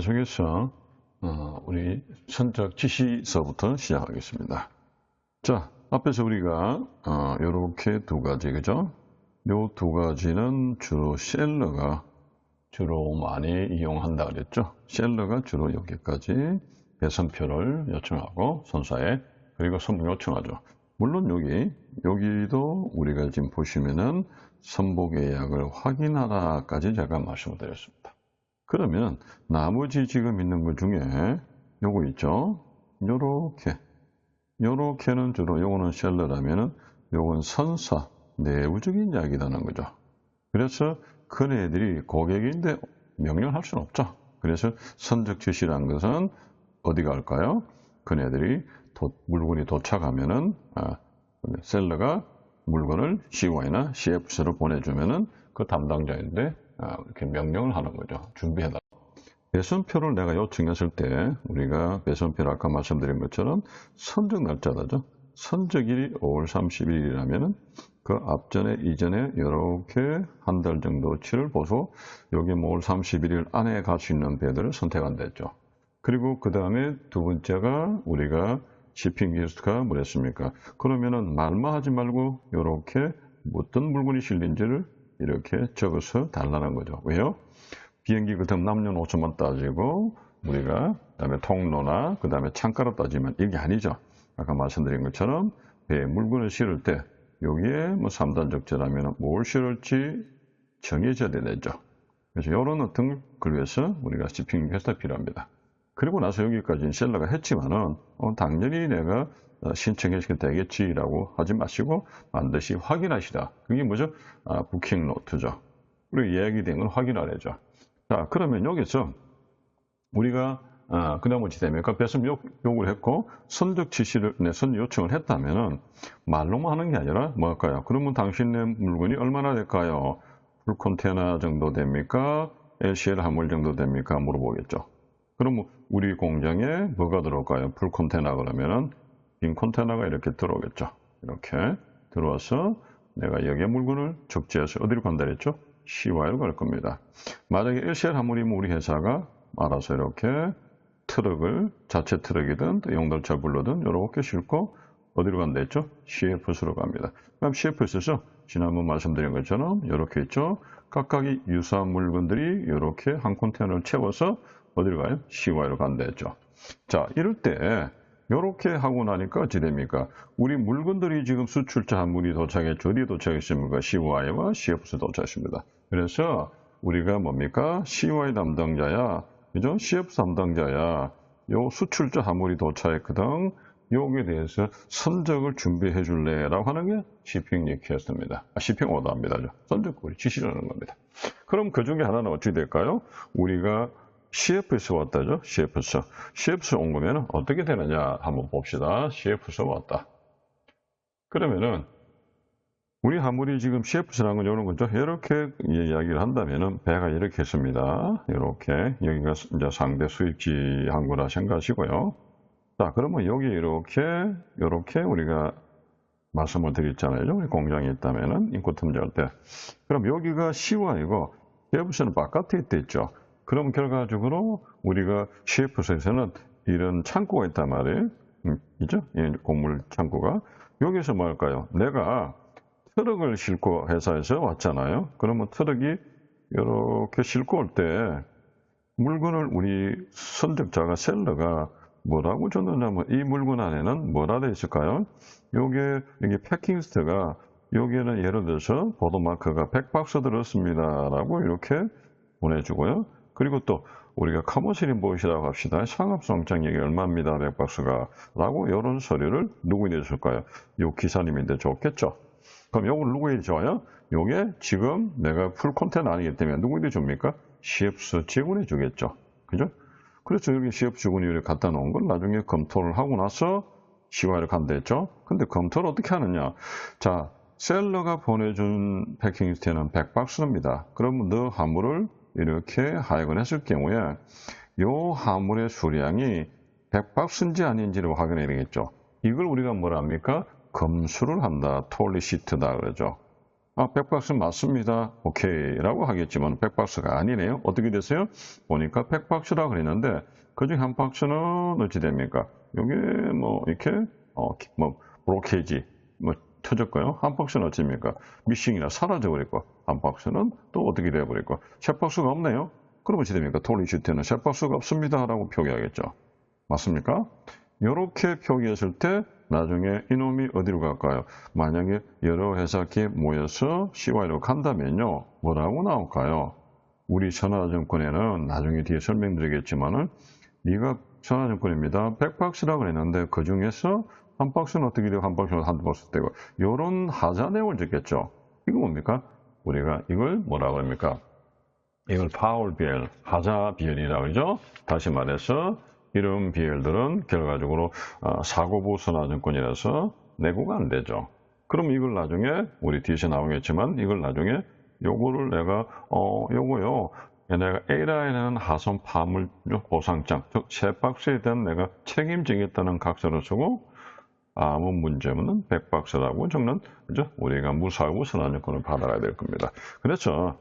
계속해서 우리 선적 지시서부터 시작하겠습니다. 자, 앞에서 우리가 이렇게 두 가지, 그죠? 요 두 가지는 주로 셀러가 주로 많이 이용한다 그랬죠? 셀러가 주로 여기까지 배선표를 요청하고 선사에 그리고 선봉 요청하죠. 물론 여기도 우리가 지금 보시면은 선복 예약을 확인하라까지 제가 말씀을 드렸습니다. 그러면 나머지 지금 있는 것 중에 요거 있죠? 요렇게는 주로 요거는 셀러라면은 요건 선사, 내부적인 이야기라는 거죠. 그래서 그네들이 고객인데 명령할 수는 없죠. 그래서 선적 지시라는 것은 어디 갈까요? 그네들이 물건이 도착하면은 셀러가 물건을 CY나 CFS로 보내주면은 그 담당자인데 이렇게 명령을 하는 거죠. 준비해달라. 배선표를 내가 요청했을 때 우리가 배선표를 아까 말씀드린 것처럼 선적 날짜죠. 선적일이 5월 30일이라면은 그 앞전에 이전에 이렇게 한 달 정도치를 보고 여기 5월 31일 안에 갈 수 있는 배들을 선택한다 했죠. 그리고 그 다음에 두 번째가 우리가 shipping 기수가 뭐랬습니까? 그러면은 말만 하지 말고 이렇게 어떤 물건이 실린지를 이렇게 적어서 달라는 거죠. 왜요? 비행기 그 다음 남녀노소만 따지고 우리가 그다음에 통로나 그다음에 창가로 따지면 이게 아니죠. 아까 말씀드린 것처럼 배에 물건을 실을 때 여기에 뭐 3단 적재라면 뭘 실을지 정해져야 되죠. 그래서 이런 어떤 걸 위해서 우리가 shipping 회사 필요합니다. 그리고 나서 여기까지는 셀러가 했지만은 당연히 내가 신청해서 되겠지라고 하지 마시고 반드시 확인하시라. 그게 뭐죠? 부킹 노트죠. 그리고 예약이 된 걸 확인하래죠. 자, 그러면 여기서 우리가 그 다음 어찌 됩니까? 배선 요구를 했고 선적 지시를 선 요청을 했다면은 말로만 하는 게 아니라 뭐 할까요? 그러면 당신네 물건이 얼마나 될까요? 풀 컨테이너 정도 됩니까? LCL 화물 정도 됩니까? 물어보겠죠. 그럼 우리 공장에 뭐가 들어올까요? 풀 컨테이너 그러면은 빈 컨테이너가 이렇게 들어오겠죠. 이렇게 들어와서 내가 여기에 물건을 적재해서 어디로 간다 그랬죠? CY로 갈 겁니다. 만약에 LCL 화물이면 우리 회사가 알아서 이렇게 트럭을 자체 트럭이든 용달차 불러든 이렇게 싣고 어디로 간다 했죠? CFS로 갑니다. 그럼 CFS에서 지난번 말씀드린 것처럼 이렇게 있죠? 각각의 유사한 물건들이 이렇게 한 컨테이너를 채워서 어디로 가요? CY로 간다 했죠. 자, 이럴 때 이렇게 하고 나니까 어찌 됩니까? 우리 물건들이 지금 수출차 한 물이 도착했죠. 어디 도착했습니까? CY와 CFS 도착했습니다. 그래서 우리가 뭡니까? CY 담당자야, 그죠? CFS 담당자야. 요 수출차 한 물이 도착했거든. 여기에 대해서 선적을 준비해 줄래라고 하는 게 shipping 리퀘스트입니다. shipping 오더입니다. 선적 지시라는 겁니다. 그럼 그 중에 하나는 어찌 될까요? 우리가 CFS 왔다죠? CFS 온 거면 어떻게 되느냐 한번 봅시다. CFS 왔다. 그러면은 우리 화물이 지금 CFS라는 건 이런 거죠. 이렇게 이야기를 한다면은 배가 이렇게 있습니다. 이렇게 여기가 이제 상대 수입지 항구라 생각하시고요. 자, 그러면 여기 이렇게 우리가 말씀을 드렸잖아요. 우리 공장에 있다면은 인코 탐지할 때. 그럼 여기가 CY고 CFS는 바깥에 있댔죠. 그럼 결과적으로 우리가 CFS에서는 이런 창고가 있단 말이에요. 그죠? 곡물 창고가. 여기서 뭐 할까요? 내가 트럭을 싣고 회사에서 왔잖아요. 그러면 트럭이 이렇게 싣고 올 때 물건을 우리 선적자가 셀러가 뭐라고 줬느냐면 이 물건 안에는 뭐라 되어 있을까요? 여기 패킹스트가 여기에는 예를 들어서 보도마크가 100박스 들었습니다라고 이렇게 보내주고요. 그리고 또 우리가 커머셜 인보이스라고 합시다. 상업성장액이 얼마입니다. 100박스가 라고 이런 서류를 누구에게 줄까요? 요 기사님인데 줬겠죠. 그럼 요걸 누구에게 줘요? 요게 지금 내가 풀 컨테이너 아니기 때문에 누구에게 줍니까? CFS 직원에 주겠죠. 그죠? 그래서 여기 CFS 직원이 이렇게 갖다 놓은 걸 나중에 검토를 하고 나서 CY를 간다 했죠. 근데 검토를 어떻게 하느냐? 자, 셀러가 보내준 패킹리스트에는 100박스입니다. 그러면 너 화물을 이렇게 하역을 했을 경우에 이 화물의 수량이 100박스인지 아닌지를 확인해야 되겠죠. 이걸 우리가 뭐라 합니까? 검수를 한다. 톨리시트다 그러죠. 아, 백박스 맞습니다. 오케이. 라고 하겠지만, 백박스가 아니네요. 어떻게 됐어요? 보니까 백박스라고 그랬는데, 그중 한 박스는 어찌 됩니까? 요게 뭐, 이렇게, 브로케이지, 터졌고요. 한 박스는 어찌입니까? 미싱이나 사라져버렸고, 한 박스는 또 어떻게 되어버렸고, 세 박스가 없네요. 그럼 어찌 됩니까? 톨리슈트는 세 박스가 없습니다. 라고 표기하겠죠. 맞습니까? 이렇게 표기했을 때 나중에 이놈이 어디로 갈까요? 만약에 여러 회사끼리 모여서 CY로 간다면요. 뭐라고 나올까요? 우리 천하증권에는 나중에 뒤에 설명드리겠지만은 네가 천하증권입니다. 100박스라고 했는데 그 중에서 한 박스는 어떻게 되고 한 박스는 한두 박스 되고 이런 하자 내용을 적겠죠. 이거 뭡니까? 우리가 이걸 뭐라고 합니까? 이걸 파울 비엘, 하자 비엘이라고 그러죠. 다시 말해서 이런 비엘들은 결과적으로 사고부 선화증권이라서 내고가 안 되죠. 그럼 이걸 나중에 우리 뒤에 나오겠지만 이걸 나중에 요거를 내가 요거요. 내가 A라인에는 하선 파물 보상장, 즉 세 박스에 대한 내가 책임지겠다는 각서를 쓰고 아무 문제 없는 100박스라고 적는 그죠? 우리가 무사하고 선화증권을 받아야 될 겁니다. 그렇죠.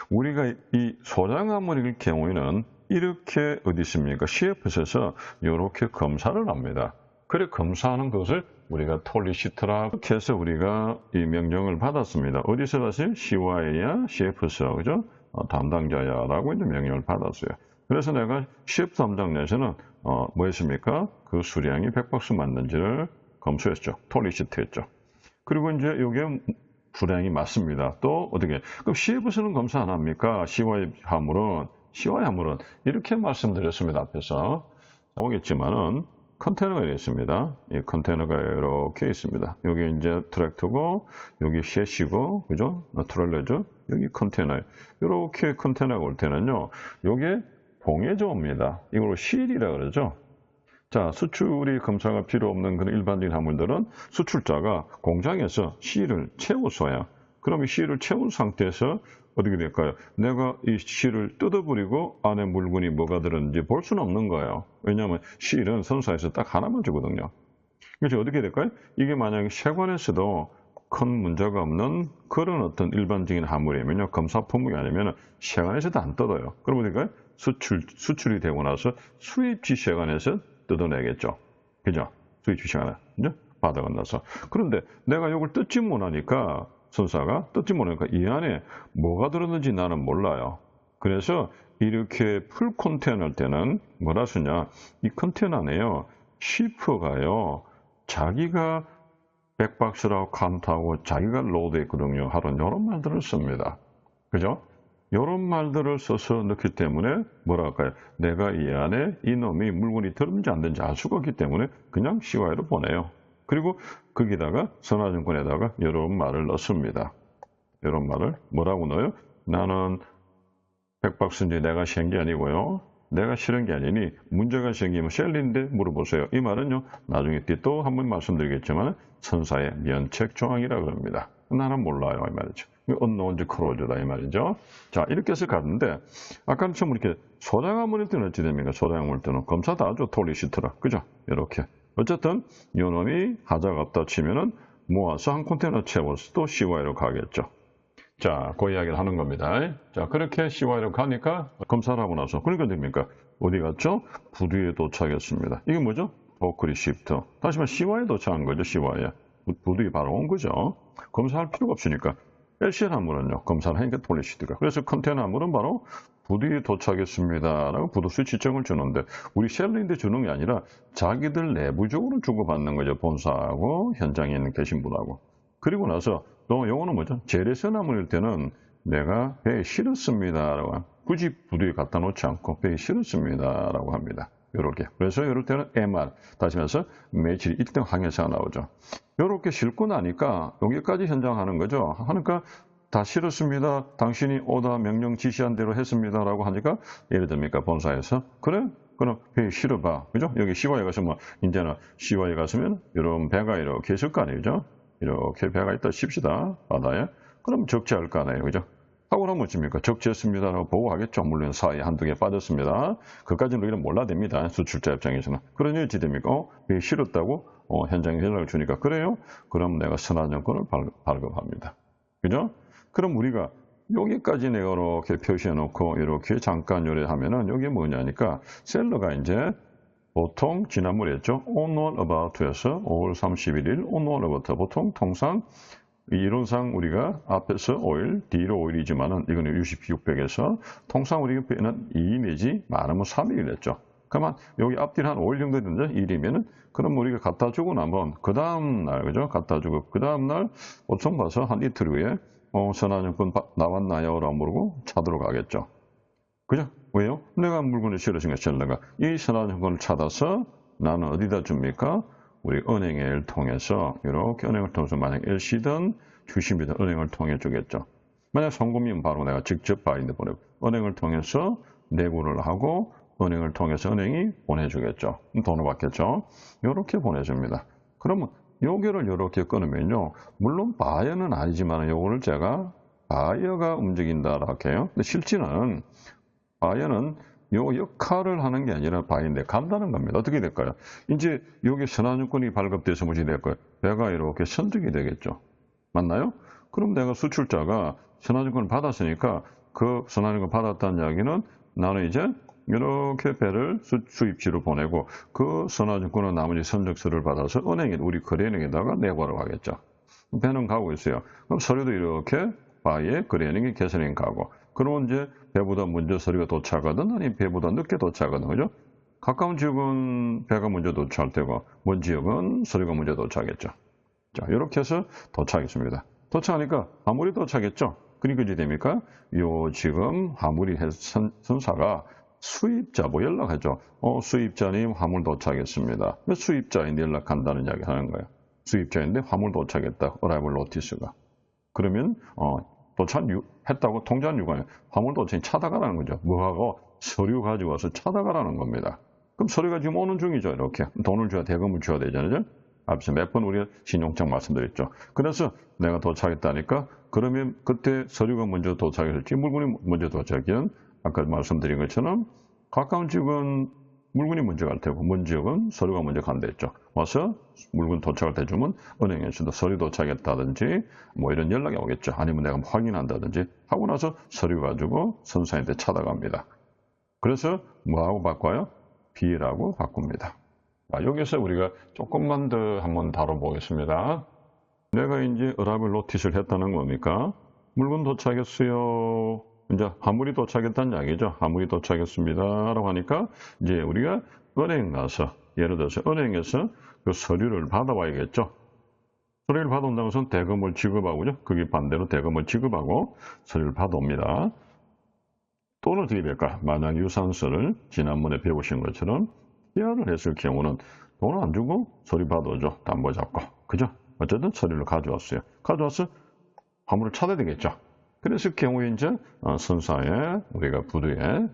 우리가 이 소장화물일 경우에는 이렇게 어디 있습니까? CF에서 이렇게 검사를 합니다. 그래 검사하는 것을 우리가 톨리시트라고 해서 우리가 이 명령을 받았습니다. 어디서 다시 CY야, CF에서 그죠? 담당자야라고 있는 명령을 받았어요. 그래서 내가 CF 담당 내에서는 뭐 했습니까? 그 수량이 100박스 맞는지를 검수했죠. 톨리시트했죠. 그리고 이제 이게 불량이 맞습니다. 또 어떻게? 그럼 CF에서는 검사 안 합니까? CY 화물은 이렇게 말씀드렸습니다. 앞에서 나오겠지만은 컨테이너가 있습니다. 이 컨테이너가 이렇게 있습니다. 여기 이제 트랙터고 여기 셰시고 그죠? 트롤러죠. 여기 컨테이너. 이렇게 컨테이너가 올 때는요. 요게 봉해조입니다. 이걸 실이라 그러죠. 자, 수출이 검사가 필요 없는 그런 일반적인 화물들은 수출자가 공장에서 실을 채워서야. 그럼 이 실을 채운 상태에서 어떻게 될까요? 내가 이 실을 뜯어버리고 안에 물건이 뭐가 들었는지 볼 수는 없는 거예요. 왜냐하면 실은 선사에서 딱 하나만 주거든요. 그래서 어떻게 될까요? 이게 만약에 세관에서도 큰 문제가 없는 그런 어떤 일반적인 화물이면요. 검사 품목이 아니면 세관에서도 안 뜯어요. 그러면 될까요? 수출이 되고 나서 수입지 세관에서 뜯어내겠죠. 그죠? 수입지 세관에 받아 건너서. 그런데 내가 이걸 뜯지 못하니까 선사가 뜯지 못하니까 이 안에 뭐가 들었는지 나는 몰라요. 그래서 이렇게 풀 컨테이너 할 때는 뭐라 쓰냐? 이 컨테이너 안에요. 시프가요. 자기가 백박스라고 카운트하고 자기가 로드했거든요. 하는 이런 말들을 씁니다. 그죠? 이런 말들을 써서 넣기 때문에 뭐라 할까요? 내가 이 안에 이놈이 물건이 들었는지 안 들었는지 알 수가 없기 때문에 그냥 CY로 보내요. 그리고 거기다가 선화증권에다가 이런 말을 넣습니다. 이런 말을 뭐라고 넣어요? 나는 백박스인지 내가 신 게 아니고요. 내가 실은 게 아니니 문제가 생기면 셀린데 물어보세요. 이 말은요. 나중에 또 한 번 말씀드리겠지만 선사의 면책 조항이라고 합니다. 나는 몰라요. 이 말이죠. 언노운지 크로즈다 이 말이죠. 자 이렇게 해서 갔는데 아까처럼 이렇게 소장화물일 때는 어찌 됩니까? 소장화물일 때는 검사 다 하죠. 톨리시트라. 그죠? 이렇게. 어쨌든 요놈이 하자가 없다 치면은 모아서 한 컨테이너 채워서 또 CY로 가겠죠. 자, 그 이야기를 하는 겁니다. 자, 그렇게 CY로 가니까 검사를 하고 나서 그러니까 됩니까? 어디 갔죠? 부두에 도착했습니다. 이게 뭐죠? 버클리 시프트. 다시 말해 CY에 도착한 거죠. CY에. 부두에 바로 온 거죠. 검사할 필요가 없으니까. LCL 화물은요. 검사를 하니까 톨리시트가. 그래서 컨테이너 화물은 바로 부두에 도착했습니다. 라고 부두수 지정을 주는데 우리 셀러인데 주는 게 아니라 자기들 내부적으로 주고받는 거죠. 본사하고 현장에 있는 계신 분하고. 그리고 나서 또 요거는 뭐죠? 재래선 화물일 때는 내가 배에 실었습니다. 라고 굳이 부두에 갖다 놓지 않고 배에 실었습니다. 라고 합니다. 요렇게. 그래서 이럴 때는 MR, 다시 말해서 매출 1등 항해사가 나오죠. 요렇게 싣고 나니까 여기까지 현장하는 거죠. 하니까 다 실었습니다. 당신이 오다 명령 지시한 대로 했습니다. 라고 하니까 예를 듭니까? 본사에서. 그래? 그럼 배에 실어봐. 그죠? 여기 CY에 가서면, 이제는 CY에 갔으면 이런 배가 이렇게 있을 거 아니죠? 이렇게 배가 있다 칩시다. 바다에. 그럼 적재할 거 아니에요. 그죠? 하고 나면 어찌입니까? 적재했습니다라고 보고하겠죠. 물론 사이에 한두 개 빠졌습니다. 그까지는 우리는 몰라야 됩니다. 수출자 입장에서는. 그러니 어찌 됩니까? 배에 실었다고 현장에 연락을 주니까 그래요? 그럼 내가 선화증권을 발급합니다. 그죠? 그럼 우리가 여기까지 내가 이렇게 표시해 놓고 이렇게 잠깐 요래하면은 여기 뭐냐니까 셀러가 이제 보통 지난번에 했죠. on or about to에서 5월 31일 on or about 보통 통상 이론상 우리가 앞에서 5일, 뒤로 5일이지만은 이거는 600에서 통상 우리가 빼는 2 내지 많으면 3일을 했죠. 그러면 여기 앞뒤로 한 5일 정도 되는데 1이면은 그럼 우리가 갖다 주고 나면 그 다음 날 그죠? 갖다 주고 그 다음 날 보통 봐서 한 이틀 후에 선화증권 나왔나요? 라고 물고 찾으러 가겠죠. 그죠? 왜요? 내가 물건을 실으신 것이 내가 이 선화증권을 찾아서 나는 어디다 줍니까? 우리 은행을 통해서 이렇게 은행을 통해서 만약 LC든 주식이든 은행을 통해 주겠죠. 만약 송금이면 바로 내가 직접 바인드 보내고 은행을 통해서 내고를 하고 은행을 통해서 은행이 보내주겠죠. 돈을 받겠죠. 이렇게 보내줍니다. 그러면 요거를 이렇게 끊으면요. 물론 바이어는 아니지만 요거를 제가 바이어가 움직인다라고 해요. 근데 실제는 바이어는 요 역할을 하는 게 아니라 바이인데 간다는 겁니다. 어떻게 될까요? 이제 여기 선화증권이 발급돼서 무엇이 될 거예요? 배가 이렇게 선적이 되겠죠. 맞나요? 그럼 내가 수출자가 선화증권을 받았으니까 그 선화증권 받았다는 이야기는 나는 이제 이렇게 배를 수입지로 보내고 그 선화증권은 나머지 선적서를 받아서 은행에 우리 거래은행에다가 내고하러 가겠죠. 배는 가고 있어요. 그럼 서류도 이렇게 바이에 거래은행에 개선행 가고 그러면 이제 배보다 먼저 서류가 도착하든 아니면 배보다 늦게 도착하든 그죠? 가까운 지역은 배가 먼저 도착할 테고 먼 지역은 서류가 먼저 도착하겠죠. 자, 이렇게 해서 도착했습니다. 도착하니까 화물이 도착했죠. 그러니까 이제 됩니까? 요 지금 화물이 선사가 수입자 뭐 연락하죠. 수입자님 화물 도착했습니다. 수입자인데 연락한다는 이야기 하는 거예요. 수입자인데 화물 도착했다. 어라이벌 노티스가. 그러면 도착했다고 통지한 이유가 화물 도착이 찾아가라는 거죠. 뭐하고 서류 가지고 와서 찾아가라는 겁니다. 그럼 서류가 지금 오는 중이죠. 이렇게 돈을 줘야 대금을 줘야 되잖아요. 앞서 몇 번 우리가 신용장 말씀드렸죠. 그래서 내가 도착했다니까 그러면 그때 서류가 먼저 도착했을지 물건이 먼저 도착하기는 아까 말씀드린 것처럼 가까운 지역은 물건이 먼저 갈 테고 먼 지역은 서류가 먼저 간다 했죠. 와서 물건 도착을 해주면 은행에서도 서류 도착했다든지 뭐 이런 연락이 오겠죠. 아니면 내가 확인한다든지 하고 나서 서류 가지고 선사한테 찾아갑니다. 그래서 뭐하고 바꿔요? 비라고 바꿉니다. 여기서 우리가 조금만 더 한번 다뤄보겠습니다. 내가 이제 어라이벌 노티스를 했다는 겁니까? 물건 도착했어요. 이제 화물이 도착했다는 이야기죠. 화물이 도착했습니다. 라고 하니까 이제 우리가 은행 가서 예를 들어서 은행에서 그 서류를 받아와야겠죠. 서류를 받아온다는 것은 대금을 지급하고요. 그게 반대로 대금을 지급하고 서류를 받아옵니다. 또는 어떻게 될까? 만약 유산서를 지난번에 배우신 것처럼 희화를 했을 경우는 돈을 안 주고 서류 받아오죠. 담보 잡고. 그죠? 어쨌든 서류를 가져왔어요. 가져와서 화물을 찾아야 되겠죠. 그랬을 경우에 이제 선사에 우리가 부두에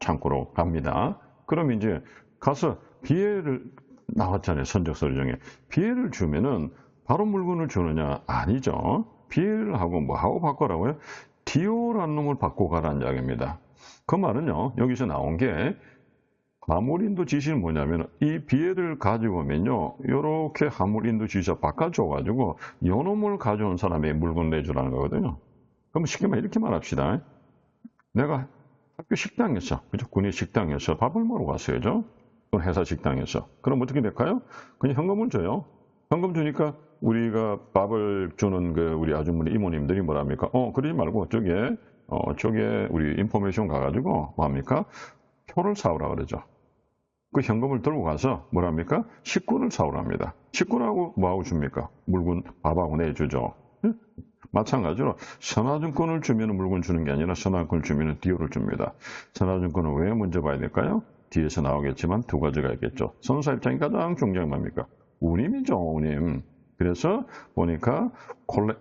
창고로 갑니다. 그럼 이제 가서 비해를 나왔잖아요. 선적 서류 중에. 비해를 주면은 바로 물건을 주느냐? 아니죠. 비해를 하고 뭐 하고 바꿔라고요? 디오라는 놈을 바꿔 가라는 이야기입니다. 그 말은요. 여기서 나온 게 화물인도 지시는 뭐냐면 이 비해를 가지고 오면요. 이렇게 화물인도 지시가 바꿔줘가지고 요 놈을 가져온 사람의 물건 내주라는 거거든요. 그럼 쉽게 말해 이렇게 말합시다. 내가 학교 식당에서, 그죠? 군의 식당에서 밥을 먹으러 갔어요. 죠? 회사 식당에서. 그럼 어떻게 될까요? 그냥 현금을 줘요. 현금 주니까 우리가 밥을 주는 그 우리 아주머니 이모님들이 뭐랍니까? 그러지 말고 저게 우리 인포메이션 가가지고 뭐합니까? 표를 사오라 그러죠. 그 현금을 들고 가서 뭐랍니까? 식구를 사오랍니다. 식구라고 뭐하고 줍니까? 물건 밥하고 내주죠. 마찬가지로 선화증권을 주면 물건 주는 게 아니라 선화증권을 주면 디오를 줍니다. 선화증권은 왜 먼저 봐야 될까요? 뒤에서 나오겠지만 두 가지가 있겠죠. 선사 입장이 가장 중요한 뭡니까? 운임이죠, 운임. 그래서 보니까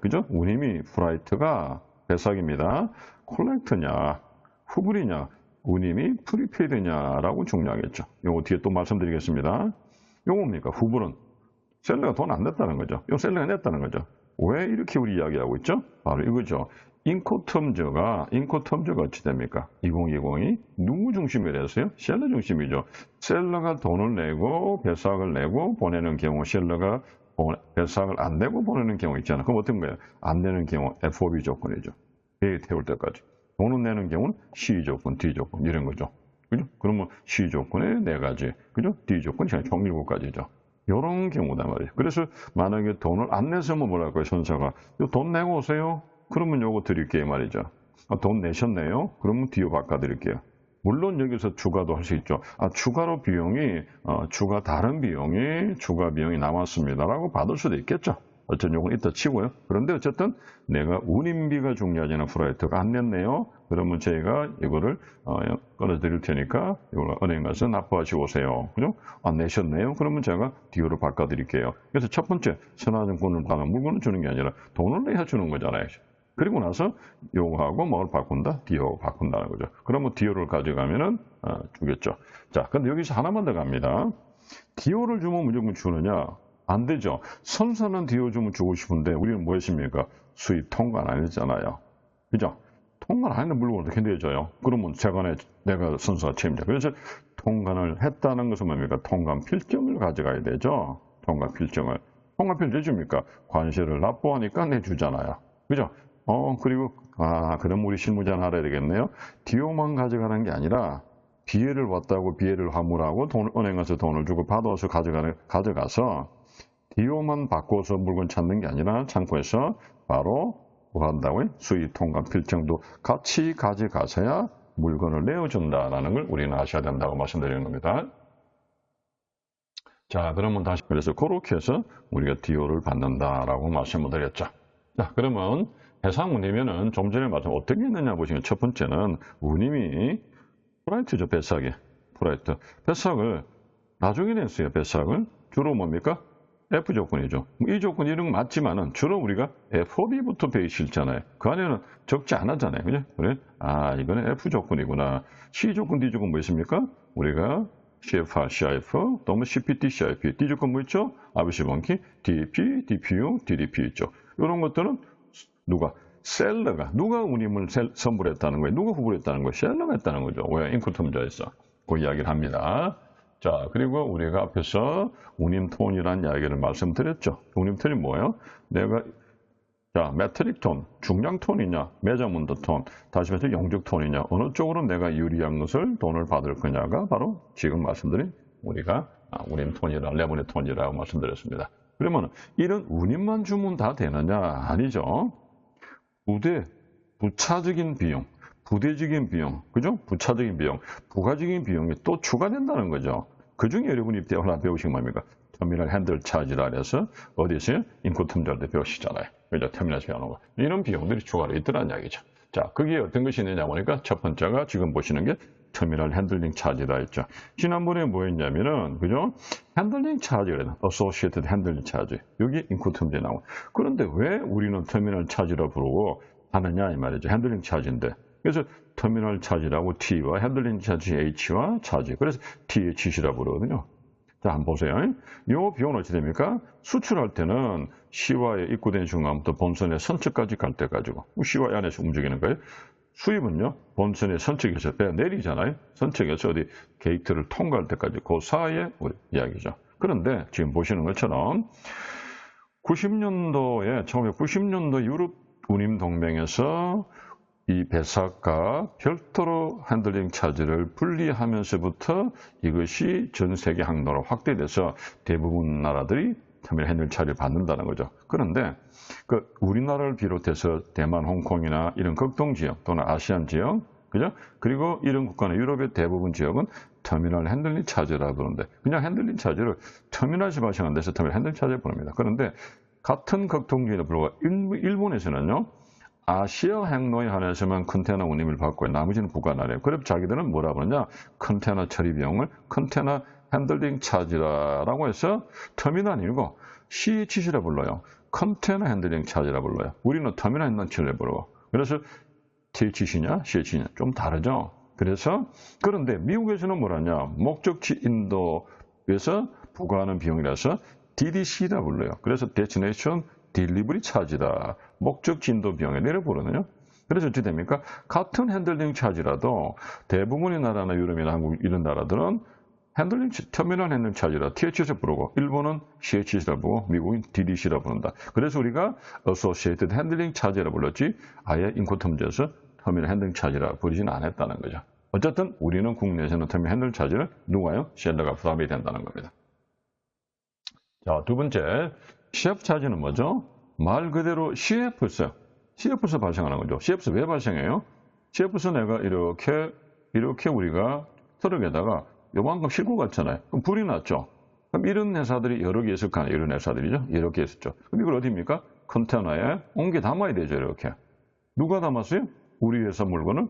그죠? 운임이 프라이트가 배삭입니다. 콜렉트냐, 후불이냐, 운임이 프리페이드냐라고 중요하겠죠. 요거 뒤에 또 말씀드리겠습니다. 요거 뭡니까? 후불은 셀러가 돈 안 냈다는 거죠. 요 셀러가 냈다는 거죠. 왜 이렇게 우리 이야기하고 있죠? 바로 이거죠. 인코텀저가 어찌 됩니까? 2020이 누구 중심이라 했어요? 셀러 중심이죠. 셀러가 돈을 내고 배삭을 내고 보내는 경우 셀러가 배상을 안 내고 보내는 경우 있잖아. 그럼 어떤 거예요? 안 내는 경우 FOB 조건이죠. 배에 태울 때까지. 돈을 내는 경우는 C 조건, D 조건 이런 거죠. 그죠? 그러면 C 조건에 4가지, 그죠? D 조건이 총 7가지죠. 이런 경우다 말이에요. 그래서 만약에 돈을 안 내서면 뭐랄까요, 선사가 돈 내고 오세요. 그러면 요거 드릴게요 말이죠. 돈 내셨네요. 그러면 뒤로 바꿔드릴게요. 물론 여기서 추가도 할 수 있죠. 추가로 비용이 다른 비용이 추가 비용이 남았습니다라고 받을 수도 있겠죠. 어쨌든 요건 이따 치고요. 그런데 어쨌든 내가 운임비가 중요하지는 프라이트가 안 냈네요. 그러면 저희가 이거를 끊어드릴 테니까 이걸 은행 가서 납부하시고 오세요. 그죠? 안 내셨네요. 그러면 제가 디오로 바꿔드릴게요. 그래서 첫 번째 선화증권을 받는 물건을 주는 게 아니라 돈을 내야 주는 거잖아요. 그리고 나서 요거하고 뭘 바꾼다? 디오 바꾼다는 거죠. 그러면 디오를 가져가면은 주겠죠. 자, 근데 여기서 하나만 더 갑니다. 디오를 주면 무조건 주느냐? 안 되죠. 선사는 디오 주면 주고 싶은데 우리는 뭐 했습니까? 수입 통관 안 했잖아요. 그죠? 통관 안 했는 물건을 어떻게 내줘요? 그러면 내가 선사가 책임져. 그래서 통관을 했다는 것은 뭡니까? 통관 필증을 가져가야 되죠. 통관 필증을. 통관 필증 내줍니까? 관세를 납부하니까 내주잖아요. 그죠? 그리고 그럼 우리 실무자는 알아야 되겠네요. 디오만 가져가는 게 아니라 비해를 왔다고 비해를 화물하고 은행 가서 돈을 주고 받아서 가져가서 디오만 바꿔서 물건 찾는 게 아니라 창고에서 바로 뭐 한다고요? 수입 통관 필증도 같이 가져가서야 물건을 내어준다라는 걸 우리는 아셔야 된다고 말씀드리는 겁니다. 자, 그러면 다시 그래서 그렇게 해서 우리가 디오를 받는다라고 말씀을 드렸죠. 자, 그러면 해상 운임에는 좀 전에 말씀 어떻게 했느냐 보시면 첫 번째는 운임이 프라이트죠. 배삭이. 프라이트. 배삭을 나중에 냈어요. 배삭을. 주로 뭡니까? F 조건이죠. 이 조건 이런 거 맞지만은 주로 우리가 FOB부터 배기 싫잖아요. 그 안에는 적지 않았잖아요. 그죠? 그래? 이거는 F 조건이구나. C 조건, D 조건 뭐 있습니까? 우리가 CFR, CIF, 또는 CPT, CIP. D 조건 뭐 있죠? ABC 번키, DP, DPU, DDP 있죠. 이런 것들은 누가 운임을 선불했다는 거예요? 누가 후불했다는 거예요? 셀러가 했다는 거죠. 왜? 인코텀자에서. 그 이야기를 합니다. 자, 그리고 우리가 앞에서 운임톤이라는 이야기를 말씀드렸죠. 운임톤이 뭐예요? 메트릭 톤, 중량 톤이냐, 매장문도 톤, 다시 말해서 영적 톤이냐, 어느 쪽으로 내가 유리한 것을 돈을 받을 거냐가 바로 지금 말씀드린 우리가 운임톤이라, 레몬의 톤이라고 말씀드렸습니다. 그러면 이런 운임만 주면 다 되느냐? 아니죠. 부차적인 비용, 부대적인 비용, 그죠? 부차적인 비용, 부가적인 비용이 또 추가된다는 거죠. 그 중에 여러분이 하나 배우신 겁니까? 터미널 핸들 차지라 해서 어디서요? 인코텀자할 때 배우시잖아요. 그죠? 터미널에서 배우는 거. 이런 비용들이 추가로 있더라는 이야기죠. 자, 그게 어떤 것이 있느냐 보니까 첫 번째가 지금 보시는 게 터미널 핸들링 차지라 했죠. 지난번에 뭐였냐면은, 그죠? 핸들링 차지가 어소시에이티드 핸들링 차지. 여기 인코텀제 나오고. 그런데 왜 우리는 터미널 차지라 부르고 하느냐 이 말이죠. 핸들링 차지인데. 그래서 터미널 차지라고 T와 핸들링 차지 H와 차지. 그래서 THC라 부르거든요. 자, 한번 보세요. 이 비용은 어찌 됩니까? 수출할 때는 시와에 입구된 순간부터 본선의 선측까지 갈 때까지고 시와 안에서 움직이는 거예요. 수입은요, 본선의 선측에서 내리잖아요. 선측에서 어디 게이트를 통과할 때까지 그 사이에 우리 이야기죠. 그런데 지금 보시는 것처럼 1990년도 유럽 운임 동맹에서 이 배삭과 별도로 핸들링 차지를 분리하면서부터 이것이 전 세계 항로로 확대돼서 대부분 나라들이 터미널 핸들 차지를 받는다는 거죠. 그런데 우리나라를 비롯해서 대만, 홍콩이나 이런 극동 지역 또는 아시안 지역, 그죠? 그리고 이런 국가는 유럽의 대부분 지역은 터미널 핸들링 차지라고 그러는데 그냥 핸들링 차지를 터미널에서 발생한 데서 터미널 핸들링 차지를 부릅니다. 그런데 같은 극동 지역에 불과한 일본에서는요. 아시아 항로에 한해서만 컨테이너 운임을 받고 나머지는 부과하래요. 그래서 자기들은 뭐라 그러냐? 컨테이너 처리 비용을 컨테이너 핸들링 차지라고 해서 터미널 아니고 CHC라 불러요. 컨테이너 핸들링 차지라 불러요. 우리는 터미널 핸들링 차지라 부르고. 그래서 THC냐 CHC냐 좀 다르죠. 그런데 미국에서는 뭐라냐? 목적지 인도에서 부과하는 비용이라서 DDC라 불러요. 그래서 Destination 딜리버리 차지다. 목적지 인도 비용에 내려 부르네요. 그래서 어찌 됩니까? 같은 핸들링 차지라도 대부분의 나라나 유럽이나 한국 이런 나라들은 터미널 핸들링 차지라 THC라 부르고, 일본은 CHC라 부르고, 미국은 DDC라 부른다. 그래서 우리가 Associated Handling Charge라 불렀지, 아예 인코텀즈에서 터미널 핸들링 차지라 부르진 않았다는 거죠. 어쨌든 우리는 국내에서는 터미널 핸들링 차지를 누가요? 셀러가 부담이 된다는 겁니다. 자, 두 번째, CF 차지는 뭐죠? 말 그대로 CF에서 발생하는 거죠. CF에서 왜 발생해요? CF에서 내가 이렇게 우리가 트럭에다가 요만큼 싣고 갔잖아요. 그럼 불이 났죠. 그럼 이런 회사들이 여러 개 있을 거 아니에요. 이런 회사들이죠. 여러 개 있었죠. 그럼 이걸 어디입니까? 컨테너에 옮겨 담아야 되죠. 이렇게. 누가 담았어요? 우리 회사 물건을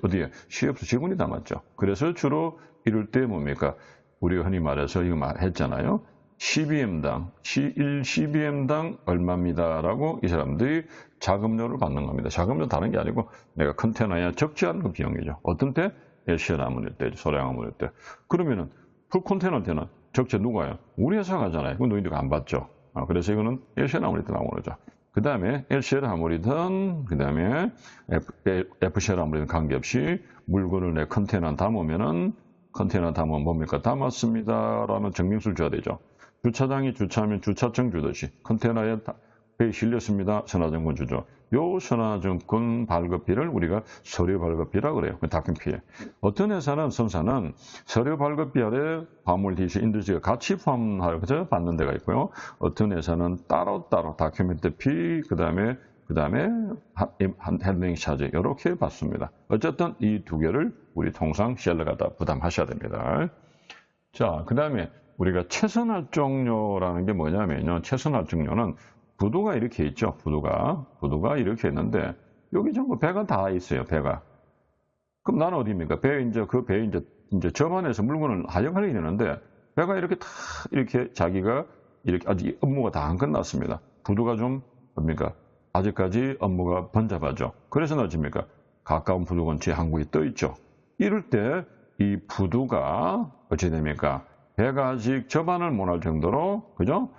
어디에? CF 직원이 담았죠. 그래서 주로 이럴 때 뭡니까? 우리가 흔히 말해서 이거 했잖아요. CBM당, 1CBM당 얼마입니다라고 이 사람들이 자금료를 받는 겁니다. 자금료 다른 게 아니고 내가 컨테너에 적지 않은 비용이죠. 어떤 때? LCL 아무리 때, 소량 아무리 때. 그러면은 풀 컨테너 때는 적재 누가요? 우리 회사 가잖아요. 그럼 너희들 안 받죠. 그래서 이거는 LCL 아무리 때 나오는 거죠. 그 다음에 LCL 아무리든, 그 다음에 FCL 아무리든 관계없이 물건을 내 컨테너에 담으면은 컨테너 담으면 뭡니까? 담았습니다. 라는 증명서를 줘야 되죠. 주차장이 주차하면 주차증 주듯이 컨테너에 배에 실렸습니다. 선화증권 주죠. 요 선화증권 발급비를 우리가 서류 발급비라고 그래요. 다큐피에. 어떤 회사는 선사는 서류 발급비 아래 화물 DC 인더스트리가 같이 포함해서 받는 데가 있고요. 어떤 회사는 따로따로 다큐멘트 피, 그 다음에 핸들링 차지 이렇게 받습니다. 어쨌든 이 두 개를 우리 통상 셀러가 다 부담하셔야 됩니다. 자, 그 다음에 우리가 최선활정료라는 게 뭐냐면요. 최선활정료는 부두가 이렇게 있죠. 부두가 이렇게 있는데 여기 전부 배가 다 있어요. 배가. 그럼 나는 어디입니까? 배에 이제 저반에서 물건을 하역하려고 되는데 배가 이렇게 다 이렇게 자기가 이렇게 아직 업무가 다 안 끝났습니다. 부두가 좀 뭡니까? 아직까지 업무가 번잡하죠. 그래서 어찌입니까? 가까운 부두 근처에 항구에 떠 있죠. 이럴 때 이 부두가 어찌 됩니까? 배가 아직 저반을 못 할 정도로, 그죠?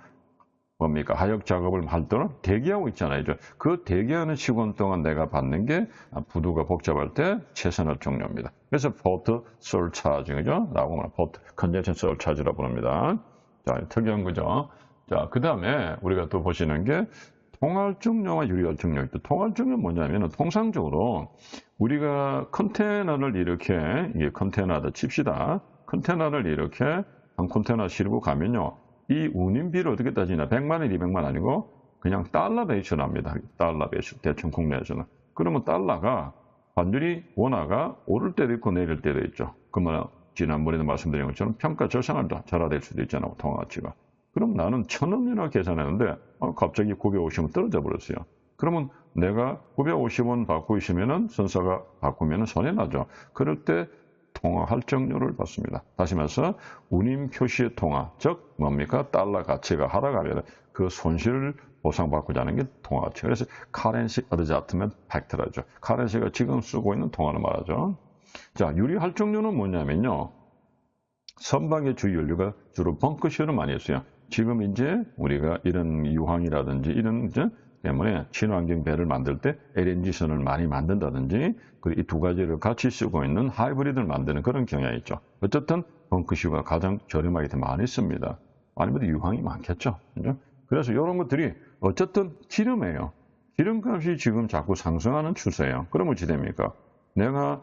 뭡니까? 하역 작업을 할 때는 대기하고 있잖아요. 그 대기하는 시간 동안 내가 받는 게 부두가 복잡할 때 최선활정료입니다. 그래서 포트 설차지, 그죠? 라고 말하면 포트 컨젠션 설차지라고 부릅니다. 자, 특이한 거죠. 자, 그 다음에 우리가 또 보시는 게 통활증료와 유리활증료 있다. 통활증료는 뭐냐면 통상적으로 우리가 컨테너를 이게 컨테너다 칩시다. 컨테너를 이렇게 한 컨테너 실고 가면요. 이 운임비를 어떻게 따지냐. 100만 원, 200만 원 아니고 그냥 달러 베이스로 합니다. 달러 베이스. 대충 국내에서는. 그러면 달러가 환율이 원화가 오를 때도 있고 내릴 때도 있죠. 그러면 지난번에도 말씀드린 것처럼 평가 저상을 절하될 수도 있잖아요. 통화가치가. 그럼 나는 1,000원이나 계산했는데 갑자기 950원 떨어져 버렸어요. 그러면 내가 950원 받고 있으면은 선사가 바꾸면은 손해나죠. 그럴 때 통화 할증료를 받습니다. 다시 말해서 운임 표시 통화, 즉 뭡니까? 달러 가치가 하락하면 그 손실을 보상받고자 하는 게 통화 가치. 그래서 카렌시 어드저트먼트 팩터라죠. 카렌시가 지금 쓰고 있는 통화를 말하죠. 자, 유리 할증료는 뭐냐면요. 선박의 주 연료가 주로 벙커쇼를 많이 했어요. 지금 이제 우리가 이런 유황이라든지 이런 때문에 친환경 배를 만들 때 LNG선을 많이 만든다든지 이 두 가지를 같이 쓰고 있는 하이브리드를 만드는 그런 경향이 있죠. 어쨌든 벙커쇼가 가장 저렴하게 더 많이 씁니다. 아니면 유황이 많겠죠. 그죠? 그래서 이런 것들이 어쨌든 기름이에요. 기름값이 지금 자꾸 상승하는 추세예요. 그럼 어찌 됩니까? 내가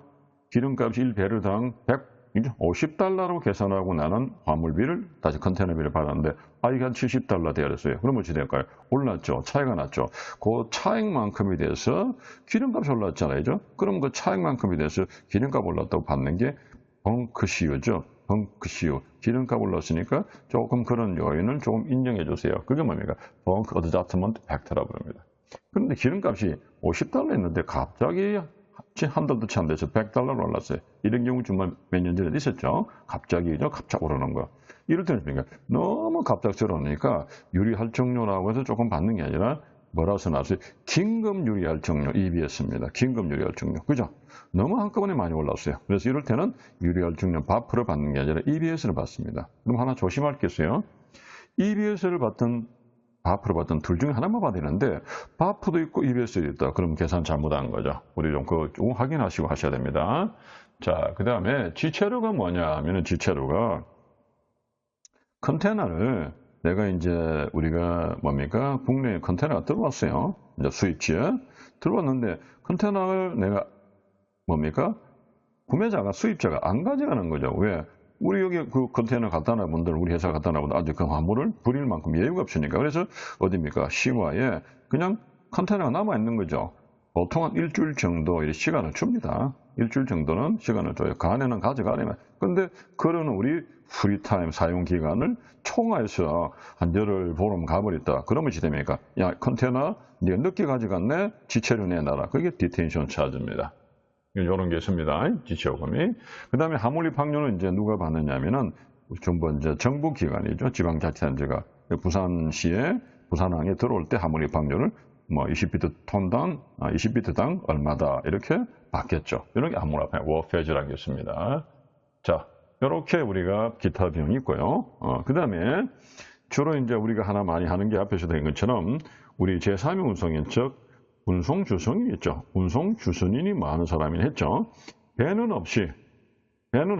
기름값이 1배럴당 150달러로 계산하고 나는 화물비를 다시 컨테너비를 받았는데 이게 한 70달러 되었어요. 그럼 어찌 될까요? 올랐죠. 차이가 났죠. 그 차익만큼이 돼서 기름값이 올랐잖아요. 그럼 그 차익만큼이 돼서 기름값 올랐다고 받는 게 벙커쇼죠. 벙커쇼. 기름값 올랐으니까 조금 그런 요인을 조금 인정해 주세요. 그게 뭡니까? 벙커 어드저트먼트 팩터라고 합니다. 그런데 기름값이 50달러 했는데 갑자기 한 달도 채 안 돼서 100달러로 올랐어요. 이런 경우 정말 몇 년 전에 있었죠. 갑자기 오르는 거. 이럴 때는 너무 갑작스러우니까 유리할증료라고 해서 조금 받는 게 아니라 뭐라고 써놨어요? 긴급 유리할증료, EBS입니다. 긴급 유리할증료. 그죠? 너무 한꺼번에 많이 올랐어요. 그래서 이럴 때는 유리할증료 바프를 받는 게 아니라 EBS를 받습니다. 그럼 하나 조심할 게 있어요. EBS를 받든 바프를 받든 둘 중에 하나만 받아야 되는데 바프도 있고 EBS도 있다. 그럼 계산 잘못한 거죠. 우리 좀 그거 좀 확인하시고 하셔야 됩니다. 자, 그 다음에 지체료가 뭐냐 하면은 지체료가 컨테이너를 내가 이제 우리가 뭡니까? 국내에 컨테이너가 들어왔어요. 이제 수입지에 들어왔는데 컨테이너를 내가 뭡니까? 구매자가 수입자가 안 가져가는 거죠. 왜? 우리 여기 그 컨테이너 갖다 놔 분들, 우리 회사 갖다 놔 분들 아직 그 화물을 부릴 만큼 여유가 없으니까. 그래서 어딥니까? 시가에 그냥 컨테이너가 남아 있는 거죠. 보통 한 일주일 정도 시간을 줍니다. 일주일 정도는 시간을 줘요. 그 안에는 가져가려면. 근데 그러는 우리 프리타임 사용 기간을 총화해서 한 열흘 보름 가버렸다. 그러면 시됩니까? 야, 컨테이너 네가 늦게 가져갔네? 지체료 내놔라. 그게 디텐션 차지입니다. 이런 게 있습니다. 지체요금이. 그 다음에 화물 입항료는 이제 누가 받느냐면은 정부 이제 정부 기관이죠. 지방자치단체가 부산시에 부산항에 들어올 때 화물 입항료를 뭐 20비트 톤당, 20비트당 얼마다 이렇게 받겠죠. 이런 게 화물 입항료 워페이지라는 게 있습니다. 자, 이렇게 우리가 기타 비용이 있고요. 그 다음에 주로 이제 우리가 하나 많이 하는 게 앞에서 된 것처럼 우리 제3의 운송인 즉 운송주선이 있죠. 운송주선인이 많은 사람이 했죠. 배는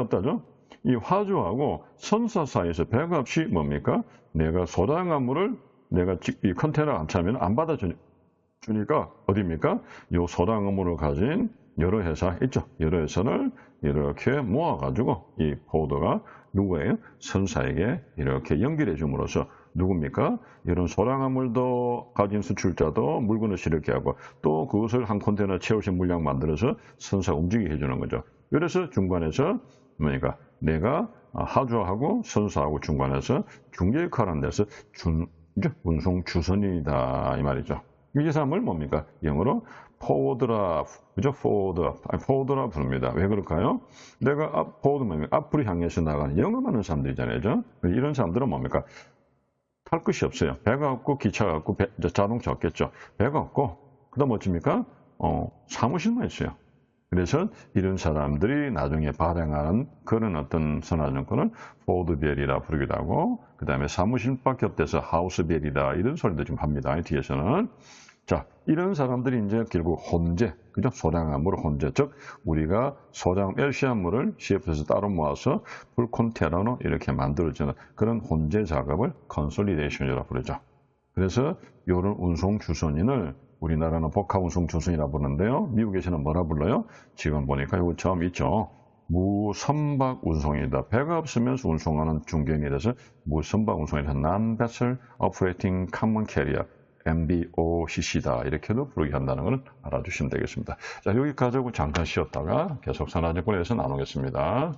없다죠. 이 화주하고 선사 사이에서 배가 없이 뭡니까? 내가 소량화물을 내가 이 컨테이너 안 차면 안 받아주니까 어디입니까? 이 소량화물을 가진 여러 회사 있죠. 여러 회사를 이렇게 모아가지고 이 포드가 누구예요? 선사에게 이렇게 연결해 줌으로써 누굽니까? 이런 소량화물도 가진 수출자도 물건을 실게 하고 또 그것을 한 컨테이너 채우신 물량 만들어서 선사가 움직이게 해주는 거죠. 그래서 중간에서 뭐니까 내가 하주하고 선사하고 중간에서 중개 역할을 하는 데서 운송 주선인이다 이 말이죠. 이 사람을 뭡니까? 영어로 포워드라프, 그죠? 포워드라프입니다. 왜 그럴까요? 내가 포워드 뭡니까? 앞으로 향해서 나가는 영업하는 사람들이잖아요. 그죠? 이런 사람들은 뭡니까? 탈 것이 없어요. 배가 없고 기차가 없고 자동차 없겠죠. 배가 없고 그다음 어찌입니까? 사무실만 있어요. 그래서 이런 사람들이 나중에 발행하는 그런 어떤 선화증권을 포드벨이라 부르기도 하고 그 다음에 사무실밖에 없대서 하우스벨이다 이런 소리도 좀 합니다. 뒤에서는. 자, 이런 사람들이 이제 결국 혼재, 그죠? 소량화물 혼재, 즉 우리가 소량 LC화물을 CF에서 따로 모아서 풀 컨테이너로 이렇게 만들어지는 그런 혼재 작업을 컨솔리데이션이라고 부르죠. 그래서 이런 운송 주선인을 우리나라는 복합 운송 주선이라고 부르는데요. 미국에서는 뭐라 불러요? 지금 보니까 이거 처음 있죠. 무선박 운송이다. 배가 없으면서 운송하는 중견이라서 무선박 운송이다. Non-Vessel Operating Common Carrier. MBOCC다. 이렇게도 부르게 한다는 걸 알아주시면 되겠습니다. 자, 여기까지 하고 잠깐 쉬었다가 계속 선화증권에서 나누겠습니다.